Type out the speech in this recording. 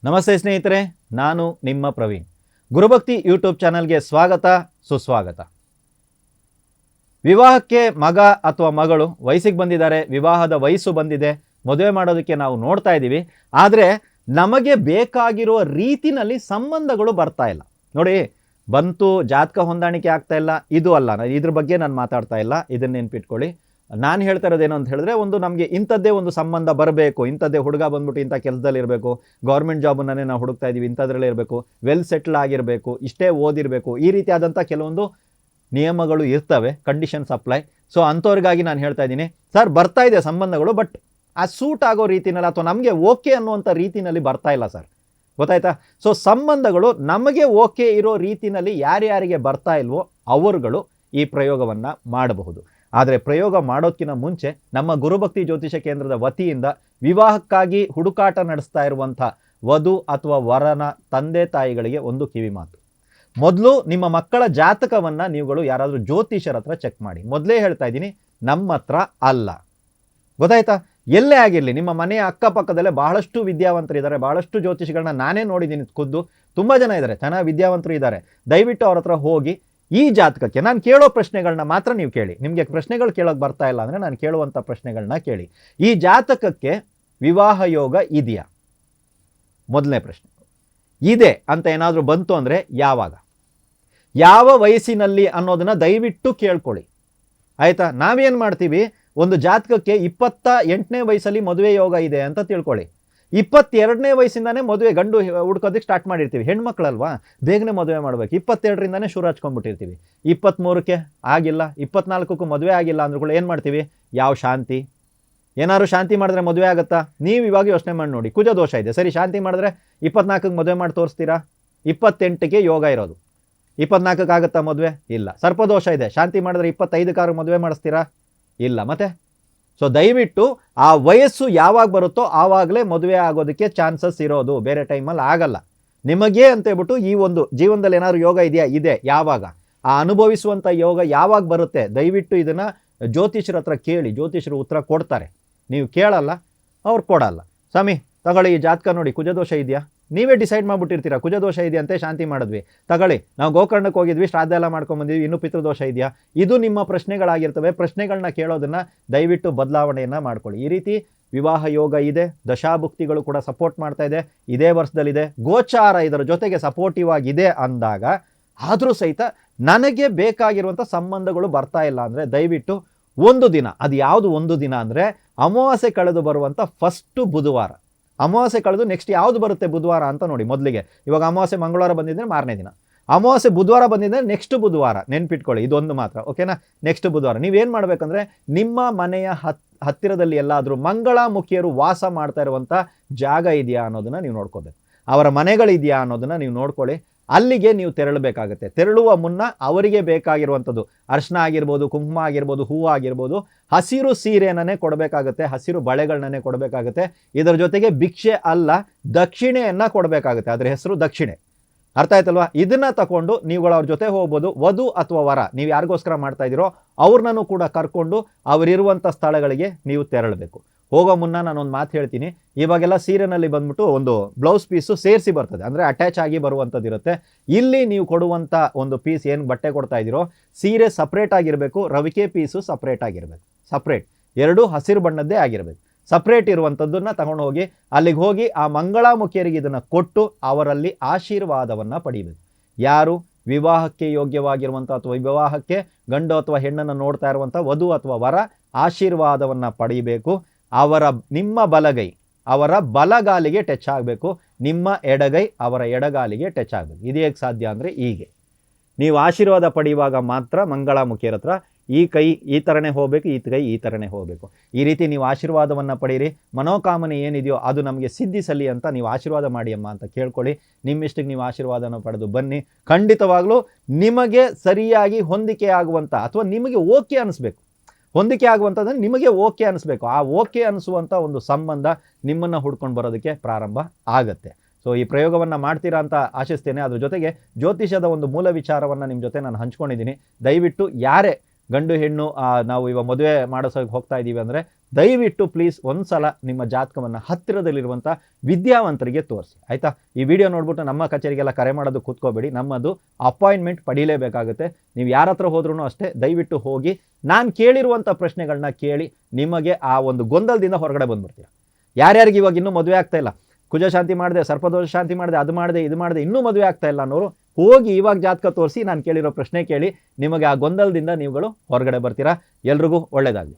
ನಮಸ್ತೆ ಸ್ನೇಹಿತರೆ, ನಾನು ನಿಮ್ಮ ಪ್ರವೀಣ್. ಗುರುಭಕ್ತಿ ಯೂಟ್ಯೂಬ್ ಚಾನಲ್ಗೆ ಸ್ವಾಗತ, ಸುಸ್ವಾಗತ. ವಿವಾಹಕ್ಕೆ ಮಗ ಅಥವಾ ಮಗಳು ವಯಸ್ಸಿಗೆ ಬಂದಿದ್ದಾರೆ, ವಿವಾಹದ ವಯಸ್ಸು ಬಂದಿದೆ, ಮದುವೆ ಮಾಡೋದಕ್ಕೆ ನಾವು ನೋಡ್ತಾ ಇದ್ದೀವಿ. ಆದರೆ ನಮಗೆ ಬೇಕಾಗಿರುವ ರೀತಿನಲ್ಲಿ ಸಂಬಂಧಗಳು ಬರ್ತಾ ಇಲ್ಲ. ನೋಡಿ, ಬಂತು ಜಾತಕ ಹೊಂದಾಣಿಕೆ ಆಗ್ತಾ ಇಲ್ಲ, ಇದು ಅಲ್ಲ, ಇದ್ರ ಬಗ್ಗೆ ನಾನು ಮಾತಾಡ್ತಾ ಇಲ್ಲ. ಇದನ್ನ ನೆನ್ಪಿಟ್ಕೊಳ್ಳಿ. ನಾನು ಹೇಳ್ತಾ ಇರೋದೇನು ಅಂತ ಹೇಳಿದ್ರೆ, ನಮಗೆ ಇಂಥದ್ದೇ ಒಂದು ಸಂಬಂಧ ಬರಬೇಕು, ಇಂಥದ್ದೇ ಹುಡುಗ ಬಂದ್ಬಿಟ್ಟು ಇಂಥ ಕೆಲಸದಲ್ಲಿ ಇರಬೇಕು, ಗೌರ್ಮೆಂಟ್ ಜಾಬನ್ನೇ ನಾವು ಹುಡುಕ್ತಾ ಇದ್ದೀವಿ, ಇಂಥದ್ರಲ್ಲೇ ಇರಬೇಕು, ವೆಲ್ ಸೆಟ್ಲ್ ಆಗಿರಬೇಕು, ಇಷ್ಟೇ ಓದಿರಬೇಕು, ಈ ರೀತಿಯಾದಂಥ ಕೆಲವೊಂದು ನಿಯಮಗಳು ಇರ್ತವೆ, ಕಂಡೀಷನ್ಸ್ ಅಪ್ಲೈ. ಸೊ ಅಂಥವ್ರಿಗಾಗಿ ನಾನು ಹೇಳ್ತಾ ಇದ್ದೀನಿ, ಸರ್ ಬರ್ತಾ ಇದೆ ಸಂಬಂಧಗಳು, ಬಟ್ ಆ ಸೂಟ್ ಆಗೋ ರೀತಿನಲ್ಲಿ ಅಥವಾ ನಮಗೆ ಓಕೆ ಅನ್ನುವಂಥ ರೀತಿನಲ್ಲಿ ಬರ್ತಾ ಇಲ್ಲ ಸರ್. ಗೊತ್ತಾಯ್ತಾ? ಸೊ ಸಂಬಂಧಗಳು ನಮಗೆ ಓಕೆ ಇರೋ ರೀತಿನಲ್ಲಿ ಯಾರ್ಯಾರಿಗೆ ಬರ್ತಾ ಇಲ್ವೋ ಅವರುಗಳು ಈ ಪ್ರಯೋಗವನ್ನು ಮಾಡಬಹುದು. ಆದರೆ ಪ್ರಯೋಗ ಮಾಡೋದಕ್ಕಿಂತ ಮುಂಚೆ ನಮ್ಮ ಗುರುಭಕ್ತಿ ಜ್ಯೋತಿಷ ಕೇಂದ್ರದ ವತಿಯಿಂದ ವಿವಾಹಕ್ಕಾಗಿ ಹುಡುಕಾಟ ನಡೆಸ್ತಾ ಇರುವಂಥ ವಧು ಅಥವಾ ವರನ ತಂದೆ ತಾಯಿಗಳಿಗೆ ಒಂದು ಕಿವಿ ಮಾತು. ಮೊದಲು ನಿಮ್ಮ ಮಕ್ಕಳ ಜಾತಕವನ್ನು ನೀವುಗಳು ಯಾರಾದರೂ ಜ್ಯೋತಿಷರ ಹತ್ರ ಚೆಕ್ ಮಾಡಿ. ಮೊದಲೇ ಹೇಳ್ತಾ ಇದ್ದೀನಿ, ನಮ್ಮ ಹತ್ರ ಅಲ್ಲ. ಗೊತ್ತಾಯ್ತಾ? ಎಲ್ಲೇ ಆಗಿರಲಿ, ನಿಮ್ಮ ಮನೆಯ ಅಕ್ಕಪಕ್ಕದಲ್ಲೇ ಬಹಳಷ್ಟು ವಿದ್ಯಾವಂತರಿದ್ದಾರೆ, ಬಹಳಷ್ಟು ಜ್ಯೋತಿಷಿಗಳನ್ನ ನಾನೇ ನೋಡಿದ್ದೀನಿ. ಖುದ್ದು ತುಂಬ ಜನ ಇದ್ದಾರೆ, ಚೆನ್ನಾಗಿ ವಿದ್ಯಾವಂತರು ಇದ್ದಾರೆ. ದಯವಿಟ್ಟು ಅವ್ರ ಹತ್ರ ಹೋಗಿ ಈ ಜಾತಕಕ್ಕೆ ನಾನು ಕೇಳೋ ಪ್ರಶ್ನೆಗಳನ್ನ ಮಾತ್ರ ನೀವು ಕೇಳಿ. ನಿಮಗೆ ಪ್ರಶ್ನೆಗಳು ಕೇಳೋಕೆ ಬರ್ತಾ ಇಲ್ಲ ಅಂದರೆ ನಾನು ಕೇಳುವಂಥ ಪ್ರಶ್ನೆಗಳನ್ನ ಕೇಳಿ. ಈ ಜಾತಕಕ್ಕೆ ವಿವಾಹ ಯೋಗ ಇದೆಯಾ? ಮೊದಲನೇ ಪ್ರಶ್ನೆ. ಇದೆ ಅಂತ ಏನಾದರೂ ಬಂತು ಅಂದರೆ ಯಾವಾಗ, ಯಾವ ವಯಸ್ಸಿನಲ್ಲಿ ಅನ್ನೋದನ್ನ ದಯವಿಟ್ಟು ಕೇಳ್ಕೊಳ್ಳಿ. ಆಯಿತಾ? ನಾವೇನು ಮಾಡ್ತೀವಿ, ಒಂದು ಜಾತಕಕ್ಕೆ 28ನೇ ವಯಸ್ಸಲ್ಲಿ ಮದುವೆ ಯೋಗ ಇದೆ ಅಂತ ತಿಳ್ಕೊಳ್ಳಿ. 22ನೇ ವಯಸ್ಸಿಂದಾನೇ ಮದುವೆ ಗಂಡು ಹುಡ್ಕೋದಕ್ಕೆ ಸ್ಟಾರ್ಟ್ ಮಾಡಿರ್ತೀವಿ. ಹೆಣ್ಮಕ್ಳಲ್ವಾ, ಬೇಗನೆ ಮದುವೆ ಮಾಡಬೇಕು. 22ರಿಂದಾನೇ ಶುರು ಹಚ್ಕೊಂಡ್ಬಿಟ್ಟಿರ್ತೀವಿ. 23ಕ್ಕೆ ಆಗಿಲ್ಲ, 24ಕ್ಕೂ ಮದುವೆ ಆಗಿಲ್ಲ ಅಂದ್ರೂ ಕೂಡ ಏನು ಮಾಡ್ತೀವಿ, ಯಾವ ಶಾಂತಿ, ಏನಾದ್ರು ಶಾಂತಿ ಮಾಡಿದ್ರೆ ಮದುವೆ ಆಗುತ್ತಾ? ನೀವು ಇವಾಗ ಯೋಚನೆ ಮಾಡಿ ನೋಡಿ. ಕುಜ ದೋಷ ಇದೆ, ಸರಿ, ಶಾಂತಿ ಮಾಡಿದ್ರೆ 24ಕ್ಕೆ ಮದುವೆ ಮಾಡಿ ತೋರಿಸ್ತೀರಾ? 28ಕ್ಕೆ ಯೋಗ ಇರೋದು, 24ಕ್ಕೆ ಆಗುತ್ತಾ ಮದುವೆ? ಇಲ್ಲ. ಸರ್ಪದೋಷ ಇದೆ, ಶಾಂತಿ ಮಾಡಿದ್ರೆ 25ಕ್ಕೆ ಮದುವೆ ಮಾಡಿಸ್ತೀರಾ? ಇಲ್ಲ. ಮತ್ತೆ ಸೊ ದಯವಿಟ್ಟು ಆ ವಯಸ್ಸು ಯಾವಾಗ ಬರುತ್ತೋ ಆವಾಗಲೇ ಮದುವೆ ಆಗೋದಕ್ಕೆ ಚಾನ್ಸಸ್ ಇರೋದು, ಬೇರೆ ಟೈಮಲ್ಲಿ ಆಗಲ್ಲ. ನಿಮಗೆ ಅಂತೇಳ್ಬಿಟ್ಟು ಈ ಒಂದು ಜೀವನದಲ್ಲಿ ಏನಾದ್ರು ಯೋಗ ಇದೆಯಾ? ಇದೆ. ಯಾವಾಗ ಆ ಅನುಭವಿಸುವಂಥ ಯೋಗ ಯಾವಾಗ ಬರುತ್ತೆ? ದಯವಿಟ್ಟು ಇದನ್ನು ಜ್ಯೋತಿಷರ ಹತ್ರ ಕೇಳಿ. ಜ್ಯೋತಿಷರು ಉತ್ತರ ಕೊಡ್ತಾರೆ. ನೀವು ಕೇಳಲ್ಲ, ಅವ್ರು ಕೊಡಲ್ಲ. ಸ್ವಾಮಿ ತಗೊಳ್ಳಿ, ಈ ಜಾತಕ ನೋಡಿ, ಕುಜದೋಷ ಇದೆಯಾ? ನೀವೇ ಡಿಸೈಡ್ ಮಾಡಿಬಿಟ್ಟಿರ್ತೀರಾ, ಕುಜದೋಷ ಇದೆಯಂತೆ, ಶಾಂತಿ ಮಾಡಿದ್ವಿ, ತಗೊಳ್ಳಿ, ನಾವು ಗೋಕರ್ಣಕ್ಕೆ ಹೋಗಿದ್ವಿ, ಶ್ರಾದ್ದ ಎಲ್ಲ ಮಾಡ್ಕೊಂಬಂದಿದ್ವಿ, ಇನ್ನೂ ಪಿತೃದೋಷ ಇದೆಯಾ? ಇದು ನಿಮ್ಮ ಪ್ರಶ್ನೆಗಳಾಗಿರ್ತವೆ. ಪ್ರಶ್ನೆಗಳನ್ನ ಕೇಳೋದನ್ನು ದಯವಿಟ್ಟು ಬದಲಾವಣೆಯನ್ನು ಮಾಡ್ಕೊಳ್ಳಿ. ಈ ರೀತಿ ವಿವಾಹ ಯೋಗ ಇದೆ, ದಶಾಭುಕ್ತಿಗಳು ಕೂಡ ಸಪೋರ್ಟ್ ಮಾಡ್ತಾ ಇದೆ, ಇದೇ ವರ್ಷದಲ್ಲಿದೆ, ಗೋಚಾರ ಇದರ ಜೊತೆಗೆ ಸಪೋರ್ಟಿವ್ ಆಗಿದೆ ಅಂದಾಗ, ಆದರೂ ಸಹಿತ ನನಗೆ ಬೇಕಾಗಿರುವಂಥ ಸಂಬಂಧಗಳು ಬರ್ತಾ ಇಲ್ಲ ಅಂದರೆ ದಯವಿಟ್ಟು ಒಂದು ದಿನ, ಅದು ಯಾವುದು ಒಂದು ದಿನ ಅಂದರೆ ಅಮಾವಾಸ್ಯೆ ಕಳೆದು ಬರುವಂಥ ಫಸ್ಟು ಬುಧವಾರ. ಅಮಾವಾಸ್ಯೆ ಕಳೆದು ನೆಕ್ಸ್ಟ್ ಯಾವುದು ಬರುತ್ತೆ ಬುಧವಾರ ಅಂತ ನೋಡಿ. ಮೊದಲಿಗೆ ಇವಾಗ ಅಮಾವಾಸ್ಯೆ ಮಂಗಳವಾರ ಬಂದಿದ್ದರೆ ಮಾರನೇ ದಿನ, ಅಮಾವಾಸ್ಯೆ ಬುಧವಾರ ಬಂದಿದ್ದರೆ ನೆಕ್ಸ್ಟ್ ಬುಧವಾರ. ನೆನ್ಪಿಟ್ಕೊಳ್ಳಿ, ಇದೊಂದು ಮಾತ್ರ, ಓಕೆನಾ? ನೆಕ್ಸ್ಟ್ ಬುಧವಾರ ನೀವೇನು ಮಾಡಬೇಕಂದ್ರೆ, ನಿಮ್ಮ ಮನೆಯ ಹತ್ತಿರದಲ್ಲಿ ಎಲ್ಲಾದರೂ ಮಂಗಳಾಮುಖಿಯರು ವಾಸ ಮಾಡ್ತಾ ಇರುವಂಥ ಜಾಗ ಇದೆಯಾ ಅನ್ನೋದನ್ನು ನೀವು ನೋಡ್ಕೋಬೇಕು. ಅವರ ಮನೆಗಳಿದೆಯಾ ಅನ್ನೋದನ್ನು ನೀವು ನೋಡ್ಕೊಳ್ಳಿ. ಅಲ್ಲಿಗೆ ನೀವು ತೆರಳಬೇಕಾಗತ್ತೆ. ತೆರಳುವ ಮುನ್ನ ಅವರಿಗೆ ಬೇಕಾಗಿರುವಂಥದ್ದು ಅರ್ಶನ ಆಗಿರ್ಬೋದು, ಕುಂಕುಮ ಆಗಿರ್ಬೋದು, ಹೂವು ಆಗಿರ್ಬೋದು, ಹಸಿರು ಸೀರೆನೇ ಕೊಡಬೇಕಾಗುತ್ತೆ, ಹಸಿರು ಬಳೆಗಳನ್ನೇ ಕೊಡಬೇಕಾಗುತ್ತೆ. ಇದರ ಜೊತೆಗೆ ಭಿಕ್ಷೆ ಅಲ್ಲ, ದಕ್ಷಿಣೆಯನ್ನು ಕೊಡಬೇಕಾಗುತ್ತೆ. ಅದರ ಹೆಸರು ದಕ್ಷಿಣೆ. ಅರ್ಥ ಆಯ್ತಲ್ವಾ? ಇದನ್ನ ತಗೊಂಡು ನೀವುಗಳು ಅವ್ರ ಜೊತೆ ಹೋಗ್ಬೋದು. ವಧು ಅಥವಾ ವರ ನೀವು ಯಾರಿಗೋಸ್ಕರ ಮಾಡ್ತಾ ಇದ್ದೀರೋ ಅವ್ರನ್ನೂ ಕೂಡ ಕರ್ಕೊಂಡು ಅವರಿರುವಂಥ ಸ್ಥಳಗಳಿಗೆ ನೀವು ತೆರಳಬೇಕು. ಹೋಗೋ ಮುನ್ನ ನಾನೊಂದು ಮಾತು ಹೇಳ್ತೀನಿ. ಇವಾಗೆಲ್ಲ ಸೀರೆನಲ್ಲಿ ಬಂದ್ಬಿಟ್ಟು ಒಂದು ಬ್ಲೌಸ್ ಪೀಸು ಸೇರಿಸಿ ಬರ್ತದೆ, ಅಂದರೆ ಅಟ್ಯಾಚ್ ಆಗಿ ಬರುವಂಥದ್ದು ಇರುತ್ತೆ. ಇಲ್ಲಿ ನೀವು ಕೊಡುವಂಥ ಒಂದು ಪೀಸ್ ಏನು ಬಟ್ಟೆ ಕೊಡ್ತಾ ಇದ್ದೀರೋ, ಸೀರೆ ಸಪ್ರೇಟ್ ಆಗಿರಬೇಕು, ರವಿಕೆ ಪೀಸು ಸಪ್ರೇಟ್ ಆಗಿರಬೇಕು. ಸಪ್ರೇಟ್, ಎರಡೂ ಹಸಿರು ಬಣ್ಣದ್ದೇ ಆಗಿರಬೇಕು. ಸಪ್ರೇಟ್ ಇರುವಂಥದ್ದನ್ನು ತಗೊಂಡು ಹೋಗಿ ಅಲ್ಲಿಗೆ ಹೋಗಿ ಆ ಮಂಗಳಾಮುಖಿಯರಿಗೆ ಇದನ್ನು ಕೊಟ್ಟು ಅವರಲ್ಲಿ ಆಶೀರ್ವಾದವನ್ನು ಪಡೀಬೇಕು. ಯಾರು ವಿವಾಹಕ್ಕೆ ಯೋಗ್ಯವಾಗಿರುವಂಥ ಅಥವಾ ವಿವಾಹಕ್ಕೆ ಗಂಡು ಅಥವಾ ಹೆಣ್ಣನ್ನು ನೋಡ್ತಾ ಇರುವಂಥ ವಧು ಅಥವಾ ವರ ಆಶೀರ್ವಾದವನ್ನು ಪಡೀಬೇಕು. ನಿಮ್ಮ ಬಲಗೈ ಅವರ ಬಲಗಾಲಿಗೆ ಟಚ್ ಆಗಬೇಕು, ನಿಮ್ಮ ಎಡಗೈ ಅವರ ಎಡಗಾಲಿಗೆ ಟಚ್ ಆಗಬೇಕು. ಇದು ಹೇಗೆ ಸಾಧ್ಯ ಅಂದರೆ, ಹೀಗೆ ನೀವು ಆಶೀರ್ವಾದ ಪಡೆಯುವಾಗ ಮಾತ್ರ ಮಂಗಳಾಮುಖಿಯರ ಹತ್ರ ಈ ಕೈ ಈ ಥರನೇ ಹೋಗಬೇಕು, ಈ ಕೈ ಈ ಥರನೇ ಹೋಗಬೇಕು. ಈ ರೀತಿ ನೀವು ಆಶೀರ್ವಾದವನ್ನು ಪಡೀರಿ. ಮನೋಕಾಮನೆ ಏನಿದೆಯೋ ಅದು ನಮಗೆ ಸಿದ್ಧಿಸಲಿ ಅಂತ ನೀವು ಆಶೀರ್ವಾದ ಮಾಡಿ ಅಮ್ಮ ಅಂತ ಕೇಳ್ಕೊಳ್ಳಿ. ನಿಮ್ಮಿಷ್ಟಕ್ಕೆ ನೀವು ಆಶೀರ್ವಾದನ ಪಡೆದು ಬನ್ನಿ. ಖಂಡಿತವಾಗ್ಲೂ ನಿಮಗೆ ಸರಿಯಾಗಿ ಹೊಂದಿಕೆ ಆಗುವಂಥ ಅಥವಾ ನಿಮಗೆ ಓಕೆ ಅನಿಸ್ಬೇಕು. ಹೊಂದಿಕೆ ಆಗುವಂಥದ್ದನ್ನು ನಿಮಗೆ ಓಕೆ ಅನಿಸ್ಬೇಕು. ಆ ಓಕೆ ಅನಿಸುವಂಥ ಒಂದು ಸಂಬಂಧ ನಿಮ್ಮನ್ನು ಹುಡ್ಕೊಂಡು ಬರೋದಕ್ಕೆ ಪ್ರಾರಂಭ ಆಗುತ್ತೆ. ಸೊ ಈ ಪ್ರಯೋಗವನ್ನು ಮಾಡ್ತೀರಾ ಅಂತ ಆಶಿಸ್ತೇನೆ. ಅದ್ರ ಜೊತೆಗೆ ಜ್ಯೋತಿಷದ ಒಂದು ಮೂಲ ವಿಚಾರವನ್ನು ನಿಮ್ಮ ಜೊತೆ ನಾನು ಹಂಚ್ಕೊಂಡಿದ್ದೀನಿ. ದಯವಿಟ್ಟು ಯಾರೇ ಗಂಡು ಹೆಣ್ಣು ನಾವು ಇವಾಗ ಮದುವೆ ಮಾಡಿಸೋಕೆ ಹೋಗ್ತಾ ಇದ್ದೀವಿ ಅಂದರೆ ದಯವಿಟ್ಟು ಪ್ಲೀಸ್ ಒಂದ್ಸಲ ನಿಮ್ಮ ಜಾತಕವನ್ನು ಹತ್ತಿರದಲ್ಲಿರುವಂಥ ವಿದ್ಯಾವಂತರಿಗೆ ತೋರಿಸಿ, ಆಯಿತಾ. ಈ ವಿಡಿಯೋ ನೋಡ್ಬಿಟ್ಟು ನಮ್ಮ ಕಚೇರಿಗೆಲ್ಲ ಕರೆ ಮಾಡೋದು ಕೂತ್ಕೋಬೇಡಿ, ನಮ್ಮದು ಅಪಾಯಿಂಟ್ಮೆಂಟ್ ಪಡೀಲೇಬೇಕಾಗುತ್ತೆ. ನೀವು ಯಾರ ಹತ್ರ ಹೋದ್ರೂ ಅಷ್ಟೇ ದಯವಿಟ್ಟು ಹೋಗಿ ನಾನು ಕೇಳಿರುವಂಥ ಪ್ರಶ್ನೆಗಳನ್ನ ಕೇಳಿ ನಿಮಗೆ ಆ ಒಂದು ಗೊಂದಲದಿಂದ ಹೊರಗಡೆ ಬಂದ್ಬಿಡ್ತೀರ. ಯಾರ್ಯಾರಿಗೆ ಇವಾಗ ಇನ್ನೂ ಮದುವೆ ಆಗ್ತಾ ಇಲ್ಲ, ಕುಜ ಶಾಂತಿ ಮಾಡಿದೆ, ಸರ್ಪದೋಷ ಶಾಂತಿ ಮಾಡಿದೆ, ಅದು ಮಾಡಿದೆ ಇದು ಮಾಡಿದೆ, ಇನ್ನೂ ಮದುವೆ ಆಗ್ತಾ ಇಲ್ಲ ಅನ್ನೋರು ಹೋಗಿ ಇವಾಗ ಜಾತಕ ತೋರಿಸಿ ನಾನು ಕೇಳಿರೋ ಪ್ರಶ್ನೆ ಕೇಳಿ ನಿಮಗೆ ಆ ಗೊಂದಲದಿಂದ ನೀವುಗಳು ಹೊರಗಡೆ ಬರ್ತೀರಾ. ಎಲ್ರಿಗೂ ಒಳ್ಳೆಯದಾಗಲಿ.